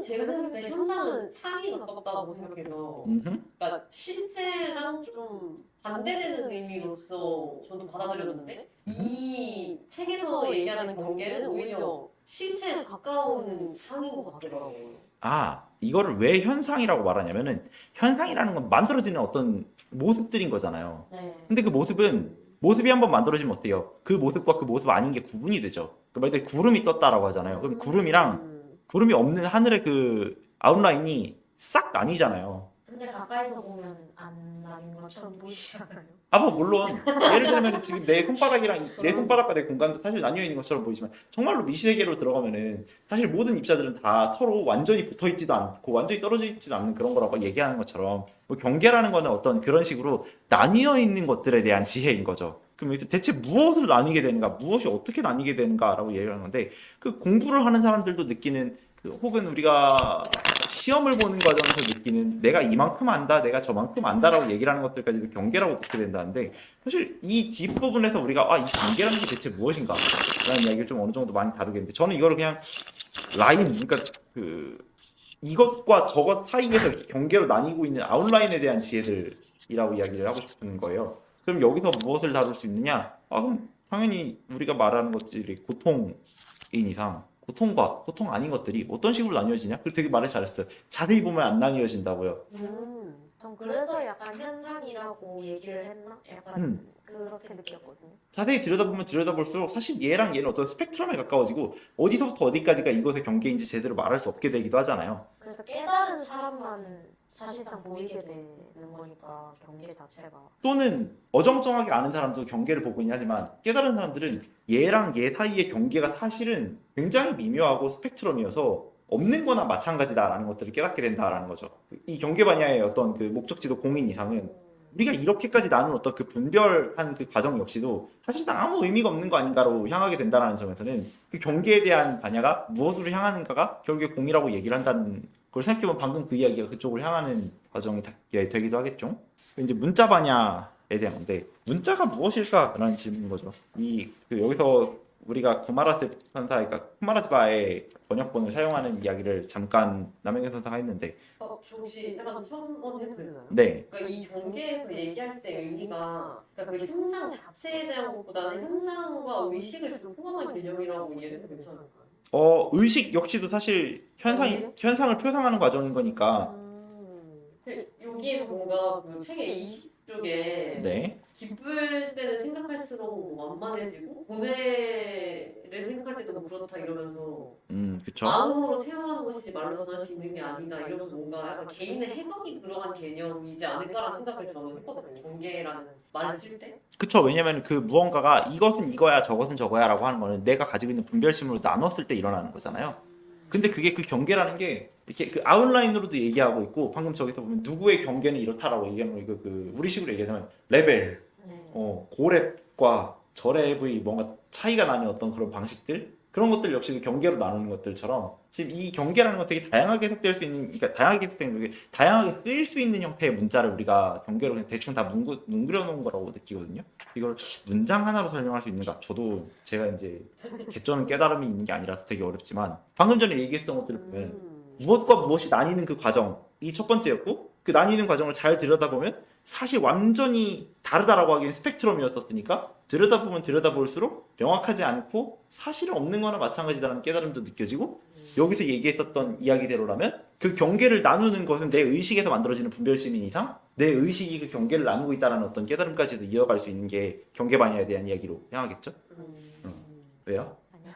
제가 생각할 때 현상은 상이 가깝다고 생각해서 그러니까 실제랑 좀 반대되는 의미로서 저도 받아들였는데 이 책에서 얘기하는 경계는 오히려 실체에 가까운 상인 것 같더라고요. 아, 이거를 왜 현상이라고 말하냐면은 현상이라는 건 만들어지는 어떤 모습들인 거잖아요. 네. 근데 그 모습이 한번 만들어지면 어때요? 그 모습과 그 모습 아닌 게 구분이 되죠. 그 만약에 구름이 떴다라고 하잖아요. 그럼 구름이 없는 하늘의 그 아웃라인이 싹 아니잖아요. 근데 가까이서 보면 안 나는 것처럼 보이지 않아요? 뭐 물론 예를 들면 지금 내 손바닥과 내 공간도 사실 나뉘어 있는 것처럼 보이지만 정말로 미시세계로 들어가면은 사실 모든 입자들은 다 서로 완전히 붙어 있지도 않고 완전히 떨어져 있지도 않는 그런 거라고 얘기하는 것처럼 뭐 경계라는 거는 어떤 그런 식으로 나뉘어 있는 것들에 대한 지혜인 거죠. 그럼 대체 무엇을 나뉘게 되는가, 무엇이 어떻게 나뉘게 되는가라고 얘기하는 건데 그 공부를 하는 사람들도 느끼는 혹은 우리가 시험을 보는 과정에서 느끼는 내가 이만큼 안다, 내가 저만큼 안다라고 얘기를 하는 것들까지도 경계라고 듣게 된다는데 사실 이 뒷부분에서 우리가 이 경계라는 게 대체 무엇인가 라는 이야기를 좀 어느 정도 많이 다루겠는데 저는 이거를 그냥 그러니까 이것과 저것 사이에서 이렇게 경계로 나뉘고 있는 아웃라인에 대한 지혜들이라고 이야기를 하고 싶은 거예요. 그럼 여기서 무엇을 다룰 수 있느냐? 그럼 당연히 우리가 말하는 것들이 고통인 이상 고통과 고통 아닌 것들이 어떤 식으로 나뉘어지냐? 그리고 되게 말을 잘했어요. 자세히 보면 안 나뉘어진다고요. 전 그래서 약간 현상이라고 얘기를 했나? 약간 그렇게 느꼈거든요. 자세히 들여다보면 들여다볼수록 사실 얘랑 얘는 어떤 스펙트럼에 가까워지고 어디서부터 어디까지가 이것의 경계인지 제대로 말할 수 없게 되기도 하잖아요. 그래서 깨달은 사람만 사실상 보이게 되는 거니까 경계 자체가. 또는 어정쩡하게 아는 사람도 경계를 보고 있긴 하지만 깨달은 사람들은 얘랑 얘 사이의 경계가 사실은 굉장히 미묘하고 스펙트럼이어서 없는 거나 마찬가지다라는 것들을 깨닫게 된다라는 거죠. 이 경계 반야의 어떤 그 목적지도 공인 이상은 우리가 이렇게까지 나눈 어떤 그 분별한 그 과정 역시도 사실상 아무 의미가 없는 거 아닌가로 향하게 된다는 점에서는 그 경계에 대한 반야가 무엇으로 향하는가가 결국에 공이라고 얘기를 한다는 그걸 생각해보면 방금 그 이야기가 그쪽으로 향하는 과정이 되기도 하겠죠. 이제 문자 반야에 대한 건데 문자가 무엇일까라는 질문인 거죠. 여기서 우리가 구마라트 선사, 그러니까 쿠마라트바의 번역본을 사용하는 이야기를 잠깐 남영현 선사가 했는데, 저 혹시 약간 처음 해도 되나요? 네, 그러니까 이 경계에서 얘기할 때 의미가 그러니까 그 현상 자체에 대한 것보다는 현상과 의식을 좀 포함한 개념이라고 이해해도 괜찮을까요? 의식 역시도 사실 현상을 표상하는 과정인 거니까, 여기에서 뭔가 그 책의 20쪽에 네, 기쁠 때는 생각할수록 완만해지고 고뇌를 생각할 때도 뭐 그렇다 이러면서 그쵸. 마음으로 체험하는 것이지 말로 전할 수 있는 게 아니다 이러면서 뭔가 약간 개인의 해석이 들어간 개념이지 않을까라는 생각을 저는 했거든요. 경계라는 말을 쓸 때. 그쵸. 왜냐면 그 무언가가 이것은 이거야, 저것은 저거야라고 하는 거는 내가 가지고 있는 분별심으로 나눴을 때 일어나는 거잖아요. 근데 그게 그 경계라는 게 이렇게 그 아웃라인으로도 얘기하고 있고 방금 저기서 보면 누구의 경계는 이렇다라고 얘기하는 거 이거 그 우리식으로 얘기하자면 레벨, 고랩과 저랩의 뭔가 차이가 나는 어떤 그런 방식들 그런 것들 역시 그 경계로 나누는 것들처럼 지금 이 경계라는 건 되게 다양하게 해석될 수 있는 그러니까 다양하게 해석되는 게 다양하게 쓰일 수 있는 형태의 문자를 우리가 경계로 그냥 대충 다 뭉그려 놓은 거라고 느끼거든요. 이걸 문장 하나로 설명할 수 있는가? 저도 제가 이제 개쩌는 깨달음이 있는 게 아니라서 되게 어렵지만 방금 전에 얘기했던 것들을 보면 무엇과 무엇이 나뉘는 그 과정이 첫 번째였고 그 나뉘는 과정을 잘 들여다보면 사실 완전히 다르다라고 하기엔 스펙트럼이었었으니까 들여다보면 들여다볼수록 명확하지 않고 사실은 없는 거나 마찬가지다라는 깨달음도 느껴지고 여기서 얘기했었던 이야기대로라면 그 경계를 나누는 것은 내 의식에서 만들어지는 분별심인 이상 내 의식이 그 경계를 나누고 있다는 어떤 깨달음까지도 이어갈 수 있는 게 경계반야에 대한 이야기로 향하겠죠? 왜요? 아니요.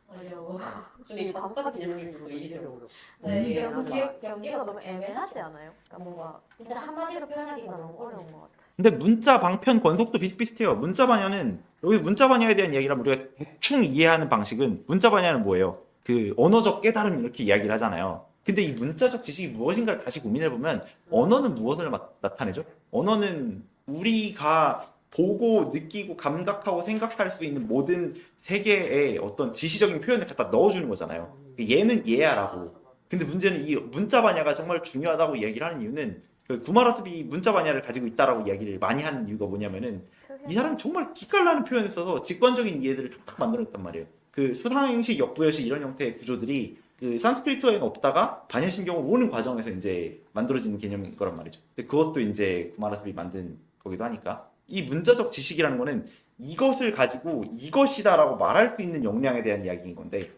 어려워. 근데 이 5가지 개념이 좀 이해되려고 어려워. 네, 경계가 너무 애매하지 않아요? 그러니까 뭔가 진짜 한마디로 표현하기가 너무 어려운 것 같아요. 근데 문자 방편 권속도 비슷비슷해요. 문자 반야는 여기 문자 반야에 대한 이야기라면 우리가 대충 이해하는 방식은 문자 반야는 뭐예요? 그 언어적 깨달음 이렇게 이야기를 하잖아요. 근데 이 문자적 지식이 무엇인가를 다시 고민해보면 언어는 무엇을 나타내죠? 언어는 우리가 보고 느끼고 감각하고 생각할 수 있는 모든 세계의 어떤 지시적인 표현을 갖다 넣어주는 거잖아요. 얘는 얘야라고 근데 문제는 이 문자 반야가 정말 중요하다고 얘기를 하는 이유는 그 구마라투비 문자 반야를 가지고 있다라고 이야기를 많이 하는 이유가 뭐냐면은 이 사람이 정말 기깔나는 표현을 써서 직관적인 이해들을 촉탁 만들어냈단 말이에요. 그 수상행식, 역부여식 이런 형태의 구조들이 그 산스크리트어에는 없다가 반야신경으로 오는 과정에서 이제 만들어지는 개념인 거란 말이죠. 근데 그것도 이제 구마라투비 만든 거기도 하니까 이 문자적 지식이라는 거는 이것을 가지고 이것이다라고 말할 수 있는 역량에 대한 이야기인 건데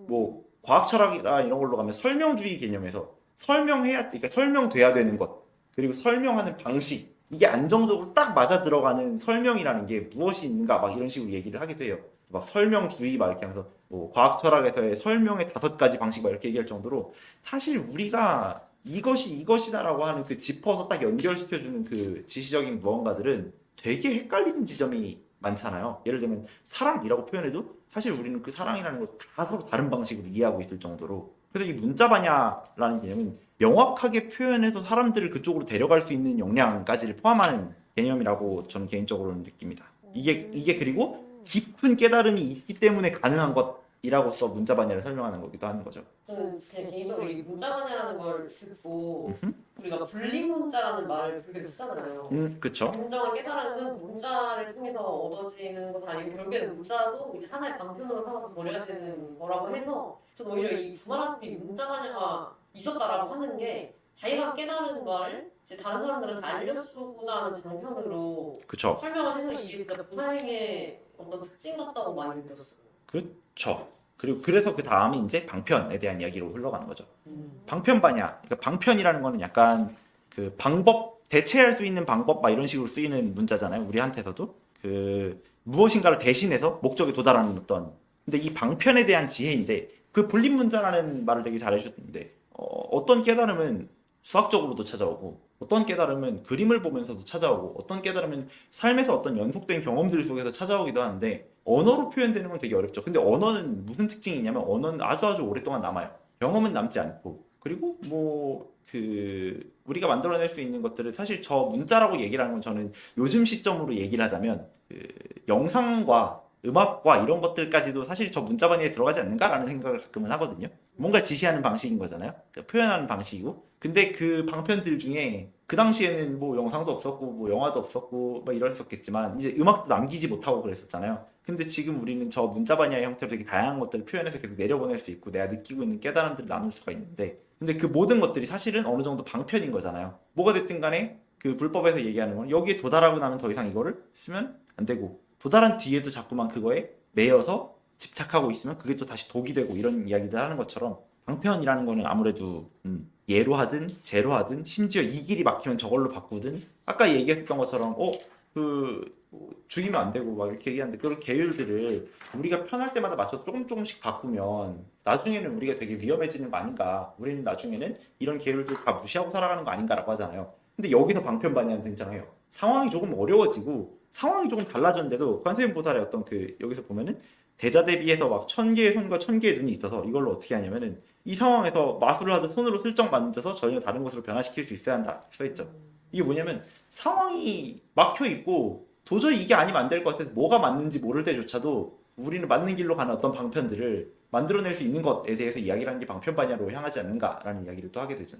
뭐 과학 철학이나 이런 걸로 가면 설명주의 개념에서 그러니까 설명돼야 되는 것 그리고 설명하는 방식 이게 안정적으로 딱 맞아 들어가는 설명이라는 게 무엇이 있는가 막 이런 식으로 얘기를 하기도 해요. 막 설명주의 막 이렇게 하면서 뭐 과학 철학에서의 설명의 5가지 방식 막 이렇게 얘기할 정도로 사실 우리가 이것이 이것이다라고 하는 그 짚어서 딱 연결시켜주는 그 지시적인 무언가들은 되게 헷갈리는 지점이 많잖아요. 예를 들면 사랑이라고 표현해도 사실 우리는 그 사랑이라는 걸 다 서로 다른 방식으로 이해하고 있을 정도로 그래서 이 문자반야라는 개념은 명확하게 표현해서 사람들을 그쪽으로 데려갈 수 있는 역량까지를 포함하는 개념이라고 저는 개인적으로는 느낍니다. 이게 그리고 깊은 깨달음이 있기 때문에 가능한 것이라고서 문자반야를 설명하는 거기도 하는 거죠. 저는 개인적으로 이 문자반야라는 걸 듣고 우리가 분리문자라는 말을 불교에서 쓰잖아요. 그쵸. 진정한 깨달음은 문자를 통해서 얻어지는 것이 아니고 결국에는 문자도 이제 하나의 방편으로 삼아서 버려야 되는 거라고 해서 저는 오히려 이 구마라투비 문자반야가 있었다라고 하는 게 자기가 깨달은 말을 이제 다른 사람들한테 알려주고자 하는 방편으로 그쵸. 설명을 해서 이게 진짜 부사행의 어떤 특징 같다고 많이 느꼈어요. 그쵸. 그리고 그래서 그 다음이 이제 방편에 대한 이야기로 흘러가는 거죠. 방편 반야. 그러니까 방편이라는 거는 약간 그 방법, 대체할 수 있는 방법 막 이런 식으로 쓰이는 문자잖아요. 우리한테서도. 그 무엇인가를 대신해서 목적에 도달하는 어떤. 근데 이 방편에 대한 지혜인데 그 분립 문자라는 말을 되게 잘해주셨는데 어떤 깨달음은 수학적으로도 찾아오고 어떤 깨달음은 그림을 보면서도 찾아오고 어떤 깨달음은 삶에서 어떤 연속된 경험들 속에서 찾아오기도 하는데 언어로 표현되는 건 되게 어렵죠. 근데 언어는 무슨 특징이 있냐면 언어는 아주 오랫동안 남아요. 경험은 남지 않고 그리고 뭐 그 우리가 만들어낼 수 있는 것들을 사실 저 문자라고 얘기를 하는 건 저는 요즘 시점으로 얘기를 하자면 그 영상과 음악과 이런 것들까지도 사실 저 문자반야에 들어가지 않는가라는 생각을 가끔은 하거든요. 뭔가 지시하는 방식인 거잖아요. 그러니까 표현하는 방식이고. 근데 그 방편들 중에 그 당시에는 뭐 영상도 없었고 뭐 영화도 없었고 막 이랬었겠지만 이제 음악도 남기지 못하고 그랬었잖아요. 근데 지금 우리는 저 문자반야의 형태로 되게 다양한 것들을 표현해서 계속 내려보낼 수 있고 내가 느끼고 있는 깨달음들을 나눌 수가 있는데 근데 그 모든 것들이 사실은 어느 정도 방편인 거잖아요. 뭐가 됐든 간에 그 불법에서 얘기하는 건 여기에 도달하고 나면 더 이상 이거를 쓰면 안 되고 도달한 뒤에도 자꾸만 그거에 매여서 집착하고 있으면 그게 또 다시 독이 되고 이런 이야기들 하는 것처럼 방편이라는 거는 아무래도 예로 하든 제로 하든 심지어 이 길이 막히면 저걸로 바꾸든 아까 얘기했던 것처럼 죽이면 안 되고 막 이렇게 얘기하는데 그런 계율들을 우리가 편할 때마다 맞춰서 조금씩 바꾸면 나중에는 우리가 되게 위험해지는 거 아닌가 우리는 나중에는 이런 계율들 다 무시하고 살아가는 거 아닌가라고 하잖아요. 근데 여기서 방편반야는 등장해요. 상황이 조금 어려워지고 상황이 조금 달라졌는데도 관세음보살의 어떤 그 여기서 보면은 대자 대비해서 막 1000개의 손과 1000개의 눈이 있어서 이걸로 어떻게 하냐면은 이 상황에서 마술을 하듯 손으로 슬쩍 만져서 전혀 다른 것으로 변화시킬 수 있어야 한다 써있죠. 이게 뭐냐면 상황이 막혀 있고 도저히 이게 아니면 안 될 것 같아서 뭐가 맞는지 모를 때조차도 우리는 맞는 길로 가는 어떤 방편들을 만들어낼 수 있는 것에 대해서 이야기를 하는 게 방편반야로 향하지 않는가라는 이야기를 또 하게 되죠.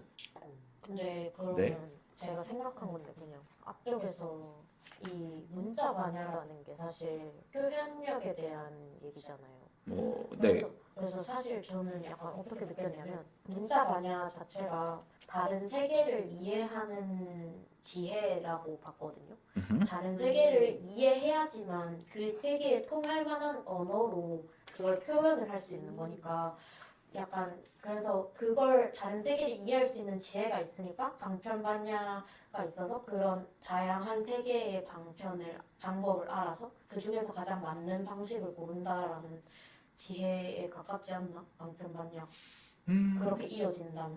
근데 그러면 네. 제가 생각한 건데 그냥 앞쪽에서 이 문자 반야라는 게 사실 표현력에 대한 얘기잖아요. 네. 그래서 사실 저는 약간 어떻게 느꼈냐면 문자 반야 자체가 다른 세계를 이해하는 지혜라고 봤거든요. 다른 세계를 이해해야지만 그 세계에 통할 만한 언어로 그걸 표현을 할 수 있는 거니까 약간 그래서 그걸 다른 세계를 이해할 수 있는 지혜가 있으니까 방편반야가 있어서 그런 다양한 세계의 방법을 알아서 그 중에서 가장 맞는 방식을 고른다라는 지혜에 가깝지 않나? 방편반야 그렇게 이어진다는.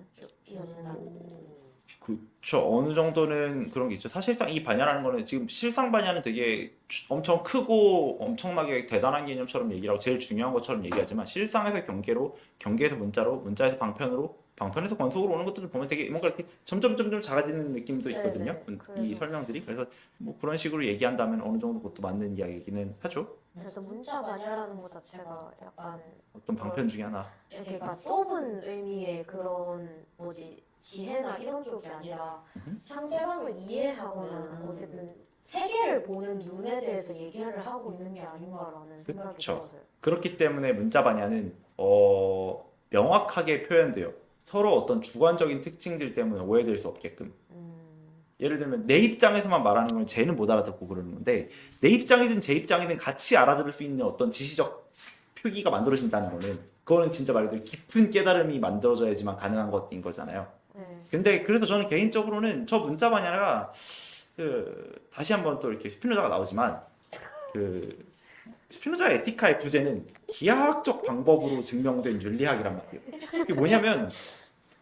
그쵸. 어느 정도는 그런 게 있죠. 사실상 이 반야라는 거는 지금 실상 반야는 되게 엄청 크고 엄청나게 대단한 개념처럼 얘기를 하고 제일 중요한 것처럼 얘기하지만 실상에서 경계에서 문자로, 문자에서 방편으로, 방편에서 권속으로 오는 것들을 보면 되게 뭔가 이렇게 점점 작아지는 느낌도 있거든요. 네네. 이 설명들이. 그래서 뭐 그런 식으로 얘기한다면 어느 정도 그것도 맞는 이야기이기는 하죠. 그래서 문자 반야라는 것 자체가 약간 어떤 방편 중에 하나. 그러니까 좁은 의미의 그런 지혜나 이런 쪽이 아니라 상대방을 이해하거나 어쨌든 세계를 보는 눈에 대해서 얘기를 하고 있는 게 아닌가라는 생각이 그쵸. 들어서요. 그렇기 때문에 문자 반야는 명확하게 표현돼요. 서로 어떤 주관적인 특징들 때문에 오해될 수 없게끔. 예를 들면 내 입장에서만 말하는 건 쟤는 못 알아듣고 그러는 건데 내 입장이든 제 입장이든 같이 알아들을 수 있는 어떤 지시적 표기가 만들어진다는 거는 그거는 진짜 말 그대로 깊은 깨달음이 만들어져야지만 가능한 것인 거잖아요. 네. 근데 그래서 저는 개인적으로는 저 문자 반야가 다시 한번 또 이렇게 스피노자가 나오지만 그 스피노자의 에티카의 부재는 기하학적 방법으로 증명된 윤리학이란 말이에요. 이게 뭐냐면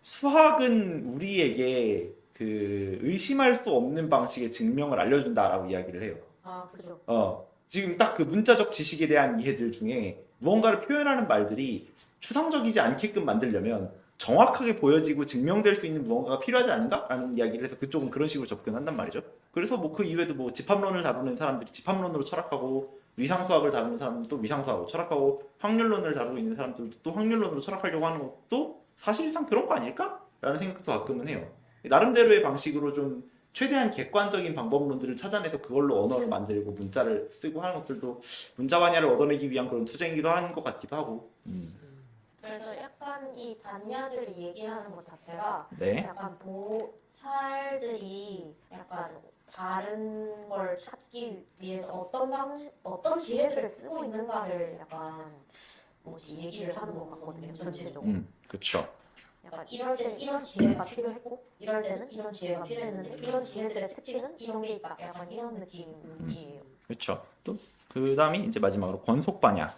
수학은 우리에게 그 의심할 수 없는 방식의 증명을 알려준다라고 이야기를 해요. 아, 그죠. 지금 딱 그 문자적 지식에 대한 이해들 중에 무언가를 표현하는 말들이 추상적이지 않게끔 만들려면 정확하게 보여지고 증명될 수 있는 무언가가 필요하지 않은가라는 이야기를 해서 그쪽은 그런 식으로 접근한단 말이죠. 그래서 뭐 그 이외에도 뭐 집합론을 다루는 사람들이 집합론으로 철학하고 위상수학을 다루는 사람들도 위상수학으로 철학하고 확률론을 다루고 있는 사람들도 또 확률론으로 철학하려고 하는 것도 사실상 그런 거 아닐까? 라는 생각도 가끔은 해요. 나름대로의 방식으로 좀 최대한 객관적인 방법론들을 찾아내서 그걸로 언어를 만들고 문자를 쓰고 하는 것들도 문자 반야를 얻어내기 위한 그런 투쟁이기도 한 것 같기도 하고. 그래서 약간 이 반야들이 얘기하는 것 자체가 네. 약간 보살들이 약간 다른 걸 찾기 위해서 어떤 지혜들을 쓰고 있는가를 약간 얘기를 하는 것 같거든요, 전체적으로. 그렇죠. 약간 이럴 때는 이런 지혜가 필요했고 이럴 때는 이런 지혜가 필요했는데 이런 지혜들의 특징은 이런 게 있다. 약간 이런 느낌이에요. 그렇죠. 또 그다음이 이제 마지막으로 권속 반야.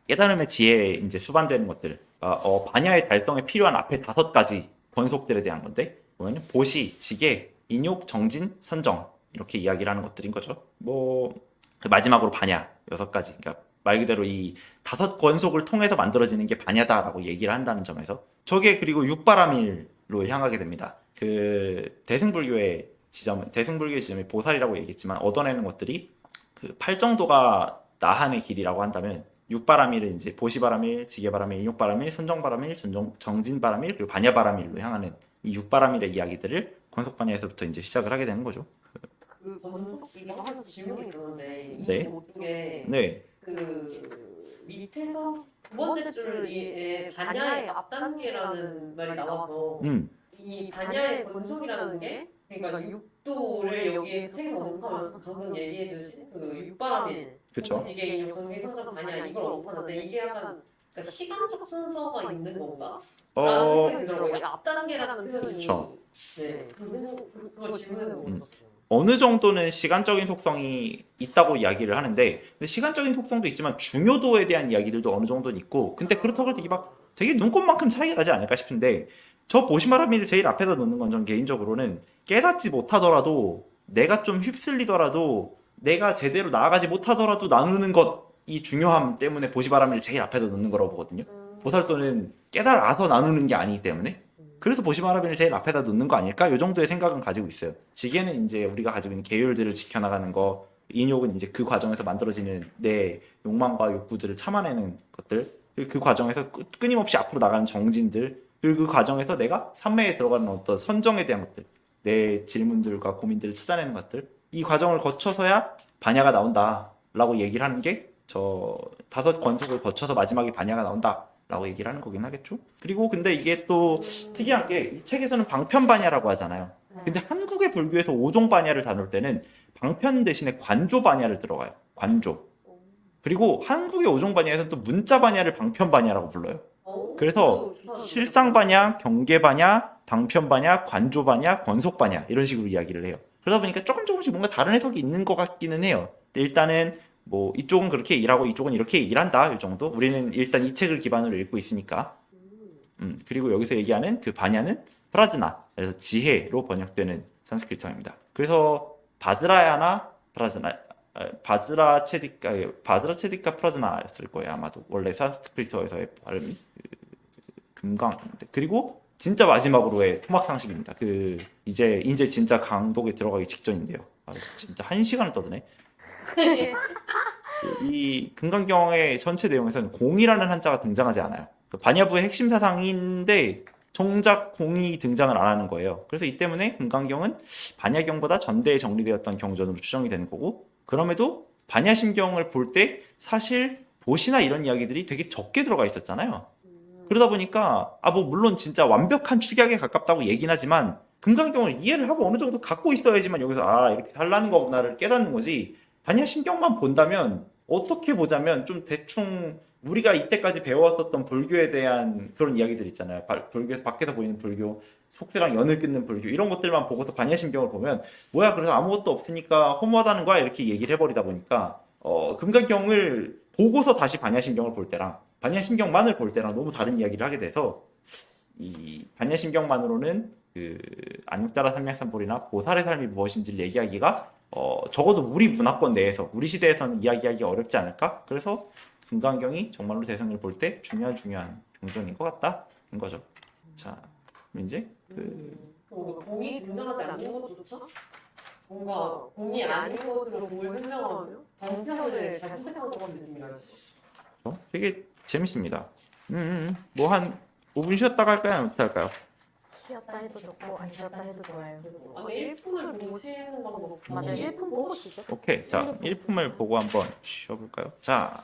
깨달음의 지혜에 이제 수반되는 것들. 반야의 달성에 필요한 앞에 5가지 권속들에 대한 건데 보면은 보시, 지계, 인욕, 정진, 선정 이렇게 이야기를 하는 것들인 거죠. 그 마지막으로 반야 6가지. 그러니까 말 그대로 이 5권속을 통해서 만들어지는 게 반야다라고 얘기를 한다는 점에서 저게 그리고 육바라밀로 향하게 됩니다. 그 대승불교의 지점이 보살이라고 얘기했지만 얻어내는 것들이 그 8정도가 나한의 길이라고 한다면 육바라밀은 이제 보시바라밀, 지게바라밀, 인욕바라밀, 선정바라밀, 정진바라밀 그리고 반야바라밀로 향하는 이 육바라밀의 이야기들을 권속반야에서부터 이제 시작을 하게 되는 거죠. 그 권속 이거 하면서 질문이 있었는데 네. 25쪽에 네, 그 밑에서 두 번째 줄에 반야의 앞단계라는 말이 나와서 이 반야의 권속이라는 게 그러니까 육도를 여기에 책에서 언급하면서 방금 얘기해 주신 그 육바라밀 그쵸. 지계 인욕 정계 선정 반야 이걸 언급하는데 이게 약간 그러니까 시간적 순서가 있는 건가? 라는 생각이 들어요. 이 앞단계라는 표현이 그쵸. 네 그거 질문해보고 있었어요. 어느 정도는 시간적인 속성이 있다고 이야기를 하는데 근데 시간적인 속성도 있지만 중요도에 대한 이야기들도 어느 정도는 있고 근데 그렇다고 해서 이게 막 되게 눈꽃만큼 차이가 나지 않을까 싶은데 저 보시마라밀을 제일 앞에다 놓는 건 전 개인적으로는 깨닫지 못하더라도 내가 좀 휩쓸리더라도 내가 제대로 나아가지 못하더라도 나누는 것이 중요함 때문에 보시바라밀을 제일 앞에다 놓는 거라고 보거든요. 보살도는 깨달아서 나누는 게 아니기 때문에 그래서 보시마라밀을 제일 앞에다 놓는 거 아닐까? 이 정도의 생각은 가지고 있어요. 지게는 이제 우리가 가지고 있는 계율들을 지켜나가는 거, 인욕은 이제 그 과정에서 만들어지는 내 욕망과 욕구들을 참아내는 것들, 그 과정에서 끊임없이 앞으로 나가는 정진들, 그리고 그 과정에서 내가 산매에 들어가는 어떤 선정에 대한 것들, 내 질문들과 고민들을 찾아내는 것들, 이 과정을 거쳐서야 반야가 나온다라고 얘기를 하는 게 저 5권속을 거쳐서 마지막에 반야가 나온다. 라고 얘기를 하는 거긴 하겠죠. 그리고 근데 이게 또 특이한 게 이 책에서는 방편반야라고 하잖아요. 근데 한국의 불교에서 오종반야를 다룰 때는 방편 대신에 관조반야를 들어가요. 관조. 그리고 한국의 오종반야에서는 또 문자반야를 방편반야라고 불러요. 그래서 실상반야, 경계반야, 방편반야, 관조반야, 권속반야 이런 식으로 이야기를 해요. 그러다 보니까 조금씩 뭔가 다른 해석이 있는 것 같기는 해요. 근데 일단은 뭐 이쪽은 그렇게 일하고 이쪽은 이렇게 일한다 이 정도. 우리는 일단 이 책을 기반으로 읽고 있으니까. 그리고 여기서 얘기하는 그 반야는 프라즈나, 그래서 지혜로 번역되는 산스크리트어입니다. 그래서 바즈라 체디카 프라즈나였을 거예요 아마도. 원래 산스크리트어에서의 발음이 금강인데. 그리고 진짜 마지막으로의 토막 상식입니다. 그 이제 진짜 강독에 들어가기 직전인데요. 진짜 1시간을 떠드네. 이 금강경의 전체 내용에서는 공이라는 한자가 등장하지 않아요. 그 반야부의 핵심 사상인데 정작 공이 등장을 안 하는 거예요. 그래서 이 때문에 금강경은 반야경보다 전대에 정리되었던 경전으로 추정이 되는 거고, 그럼에도 반야심경을 볼 때 사실 보시나 이런 이야기들이 되게 적게 들어가 있었잖아요. 그러다 보니까 뭐 물론 진짜 완벽한 축약에 가깝다고 얘긴 하지만 금강경을 이해를 하고 어느 정도 갖고 있어야지만 여기서 이렇게 달라는 거구나를 깨닫는 거지. 반야심경만 본다면 어떻게 보자면 좀 대충 우리가 이때까지 배워왔었던 불교에 대한 그런 이야기들 있잖아요. 불교에서 밖에서 보이는 불교, 속세랑 연을 끊는 불교 이런 것들만 보고서 반야심경을 보면 뭐야 그래서 아무것도 없으니까 허무하다는 거야 이렇게 얘기를 해버리다 보니까 금강경을 보고서 다시 반야심경을 볼 때랑 반야심경만을 볼 때랑 너무 다른 이야기를 하게 돼서 이 반야심경만으로는 그 안육다라 삼맥삼볼이나 보살의 삶이 무엇인지를 얘기하기가 적어도 우리 문화권 내에서 우리 시대에서는 이야기하기 어렵지 않을까? 그래서 금강경이 정말로 대승을 볼 때 중요한 경전인 것 같다는 거죠. 자, 그럼 이제 공이 등장하지 않는 것조차 뭔가 공이 아닌 것으로 공을 설명하며 정편을 잘 선택한 것 같은 느낌이랄까. 되게 재밌습니다. 뭐 한 5분 쉬었다가 할까요? 아니면 어떻게 할까요? 쉬었다 해도 좋고 안 쉬었다 해도 좋아요. 아니 일품을 보시는 방법. 맞아요. 1품 보고 쉬죠. 오케이. 자, 1품을 보고 한번 쉬어볼까요? 자,